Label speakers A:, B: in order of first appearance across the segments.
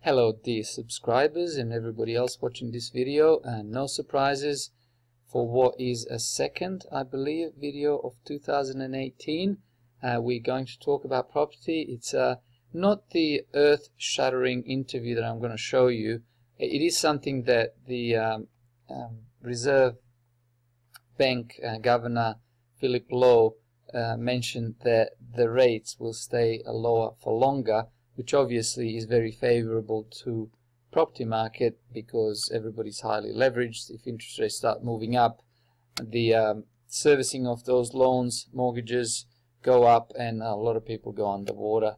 A: Hello dear subscribers and everybody else watching this video, and no surprises for what is a second, I believe, video of 2018. We're going to talk about property. It's not the earth-shattering interview that I'm going to show you. It is something that the Reserve Bank Governor Philip Lowe mentioned, that the rates will stay lower for longer, which obviously is very favorable to property market because everybody's highly leveraged. If interest rates start moving up, the servicing of those loans, mortgages go up, and a lot of people go underwater.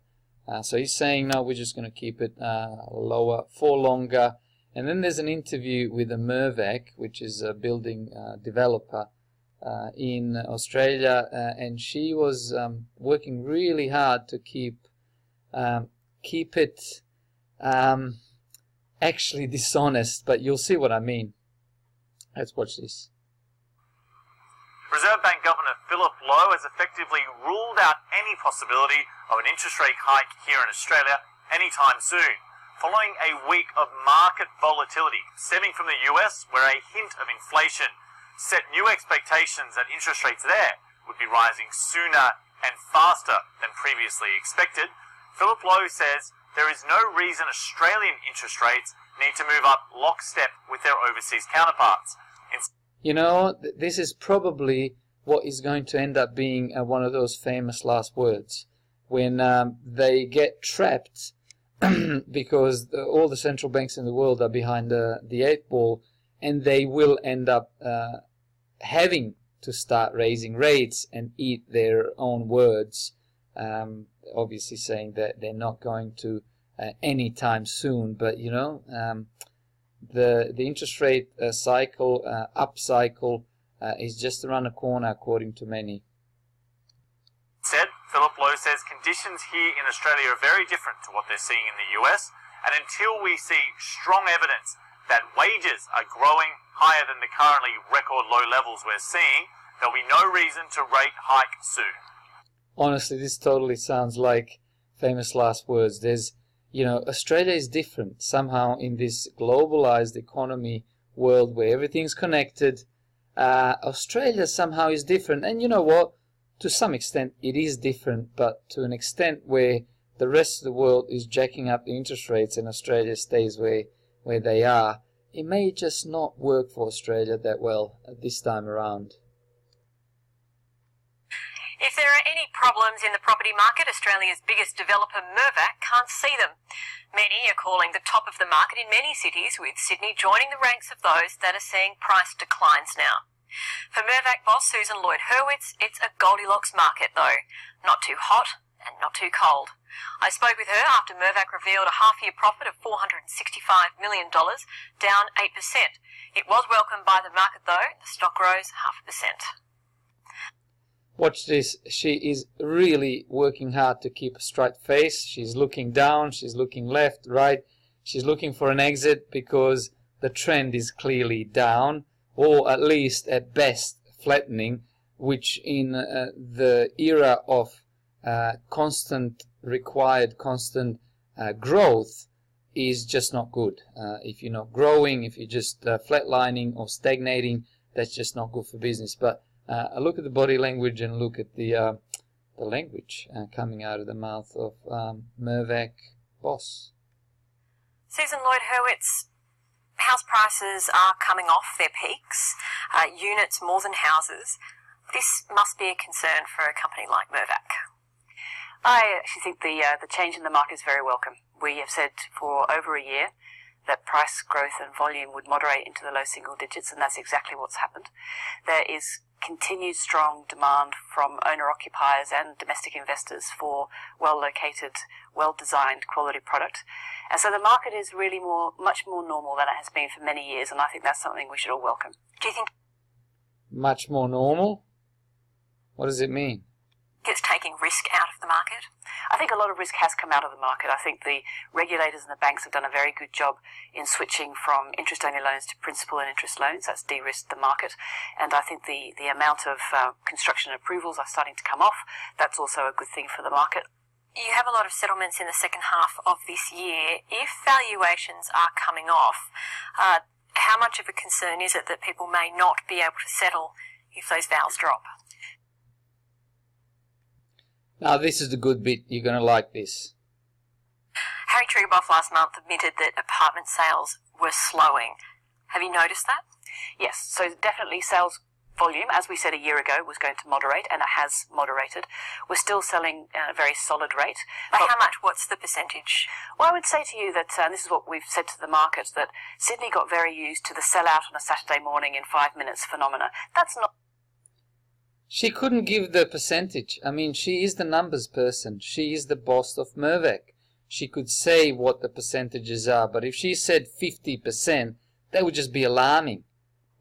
A: So he's saying, no, we're just going to keep it lower for longer. And then there's an interview with the Mirvac, which is a building developer in Australia, and she was working really hard to keep it actually dishonest, but you'll see what I mean. Let's watch this.
B: Reserve Bank Governor Philip Lowe has effectively ruled out any possibility of an interest rate hike here in Australia anytime soon, following a week of market volatility stemming from the US, where a hint of inflation set new expectations that interest rates there would be rising sooner and faster than previously expected. Philip Lowe says there is no reason Australian interest rates need to move up lockstep with their overseas counterparts.
A: You know, this is probably what is going to end up being one of those famous last words when they get trapped because all the central banks in the world are behind the eight ball, and they will end up having to start raising rates and eat their own words, obviously saying that they're not going to anytime soon. But you know, the interest rate cycle, up cycle, is just around the corner, according to many.
B: Said, Philip Lowe says conditions here in Australia are very different to what they're seeing in the US, and until we see strong evidence that wages are growing higher than the currently record low levels we're seeing, there'll be no reason to rate hike soon.
A: Honestly, this totally sounds like famous last words. You know, Australia is different somehow in this globalized economy world where everything's connected. Australia somehow is different, and you know what? To some extent it is different, but to an extent where the rest of the world is jacking up the interest rates and Australia stays where they are, it may just not work for Australia that well this time around.
C: If there are any problems in the property market, Australia's biggest developer, Mirvac, can't see them. Many are calling the top of the market in many cities, with Sydney joining the ranks of those that are seeing price declines now. For Mirvac boss Susan Lloyd-Hurwitz, it's a Goldilocks market though. Not too hot and not too cold. I spoke with her after Mirvac revealed a half-year profit of $465 million, down 8%. It was welcomed by the market though. The stock rose 0.5%.
A: Watch this. She is really working hard to keep a straight face. She's looking down, she's looking left, right. She's looking for an exit because the trend is clearly down, or at least at best flattening, which in the era of constant growth is just not good. If you're not growing, if you're just flatlining or stagnating, that's just not good for business. But look at the body language and look at the language coming out of the mouth of Mirvac boss.
C: Susan Lloyd-Hurwitz, house prices are coming off their peaks, units more than houses. This must be a concern for a company like Mirvac.
D: I actually think the change in the market is very welcome. We have said for over a year that price growth and volume would moderate into the low single digits, and that's exactly what's happened. There is continued strong demand from owner-occupiers and domestic investors for well-located, well-designed quality product. And so the market is really much more normal than it has been for many years, and I think that's something we should all welcome.
C: Do you think
A: Much more normal? What does it mean?
C: it's taking risk out of the market?
D: I think a lot of risk has come out of the market. I think the regulators and the banks have done a very good job in switching from interest-only loans to principal and interest loans. That's de-risked the market. And I think the amount of construction approvals are starting to come off. That's also a good thing for the market.
C: you have a lot of settlements in the second half of this year. If valuations are coming off, how much of a concern is it that people may not be able to settle if those values drop?
A: Now this is the good bit. You're going to like this.
C: Harry Triguboff last month admitted that apartment sales were slowing. Have you noticed that?
D: Yes, so definitely sales volume, as we said a year ago, was going to moderate, and it has moderated. We're still selling at a very solid rate.
C: By how much? What's the percentage?
D: Well, I would say to you that, and this is what we've said to the market, that Sydney got very used to the sell-out on a Saturday morning in 5 minutes phenomena. That's not...
A: She couldn't give the percentage. I mean, she is the numbers person. She is the boss of Mirvac. She could say what the percentages are, but if she said 50%, that would just be alarming.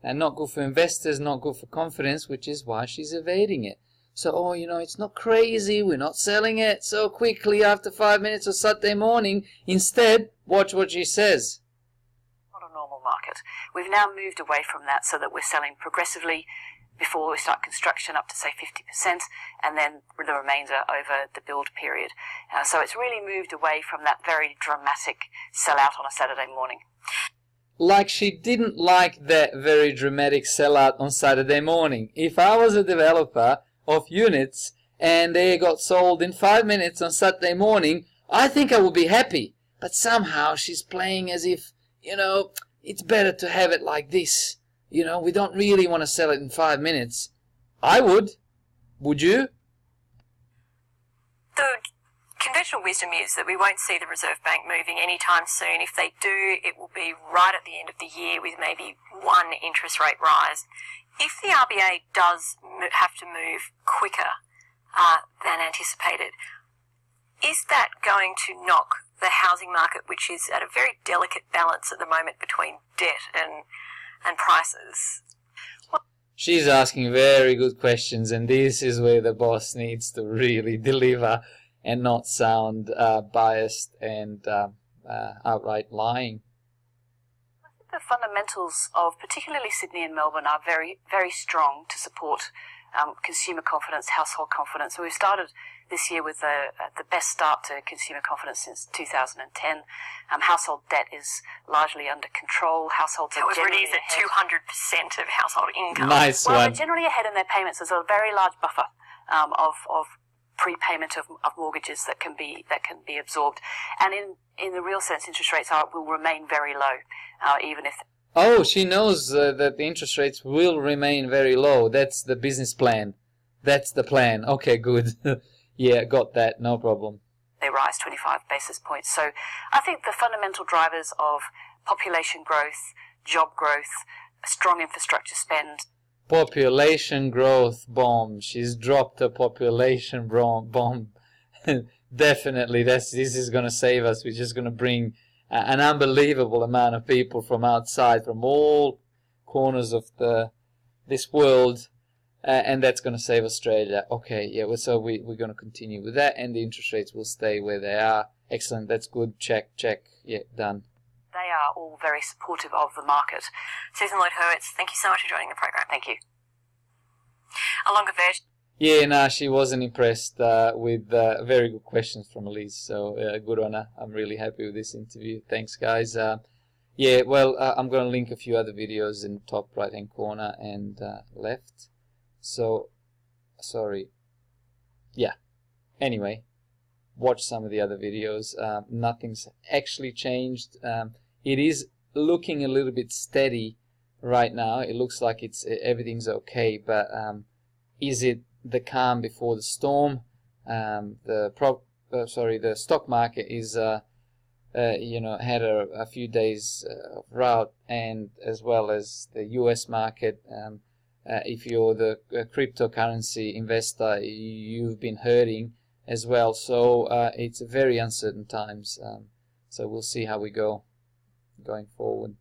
A: And not good for investors, not good for confidence, which is why she's evading it. So, oh, you know, it's not crazy, we're not selling it so quickly after 5 minutes of Saturday morning. Instead, watch what she says.
D: Not a normal market. We've now moved away from that so that we're selling progressively before we start construction up to, say, 50%, and then the remainder over the build period. So it's really moved away from that very dramatic sell-out on a Saturday morning.
A: Like she didn't like that very dramatic sellout on Saturday morning. If I was a developer of units and they got sold in 5 minutes on Saturday morning, I think I would be happy. But somehow she's playing as if, you know, it's better to have it like this. You know, we don't really want to sell it in 5 minutes. I would. Would you?
C: The conventional wisdom is that we won't see the Reserve Bank moving anytime soon. If they do, it will be right at the end of the year with maybe one interest rate rise. If the RBA does have to move quicker than anticipated, is that going to knock the housing market, which is at a very delicate balance at the moment between debt and prices?
A: She's asking very good questions, and this is where the boss needs to really deliver and not sound biased and outright lying.
D: I think the fundamentals of particularly Sydney and Melbourne are very, very strong to support consumer confidence, household confidence. So we've started this year with the best start to consumer confidence since 2010. Household debt is largely under control. Households are generally
C: ahead. At 200% of household income.
A: Nice one.
D: Well, they're generally ahead in their payments. There's a very large buffer of prepayment of mortgages that can be absorbed. And in the real sense, interest rates will remain very low, even if...
A: Oh, she knows that the interest rates will remain very low. That's the business plan. That's the plan. Okay, good. Yeah, got that. No problem.
D: They rise 25 basis points. So I think the fundamental drivers of population growth, job growth, a strong infrastructure spend.
A: Population growth bomb. She's dropped a population bomb. Definitely. This is going to save us. We're just going to bring an unbelievable amount of people from outside, from all corners of this world, and that's going to save Australia. Okay, yeah, so we're going to continue with that, and the interest rates will stay where they are. Excellent, that's good. Check. Yeah, done.
D: They are all very supportive of the market.
C: Susan Lloyd-Hurwitz, thank you so much for joining the program.
D: Thank you.
C: A longer version.
A: Yeah, no, she wasn't impressed with very good questions from Elise, so good on her. I'm really happy with this interview. Thanks, guys. Yeah, well, I'm going to link a few other videos in the top right-hand corner and left. So, sorry. Yeah. Anyway, watch some of the other videos. Nothing's actually changed. It is looking a little bit steady right now. It looks like everything's okay, but is it the calm before the storm? The stock market is had a few days of rout, and as well as the US market. If you're the cryptocurrency investor, you've been hurting as well. So it's very uncertain times. So we'll see how we go going forward.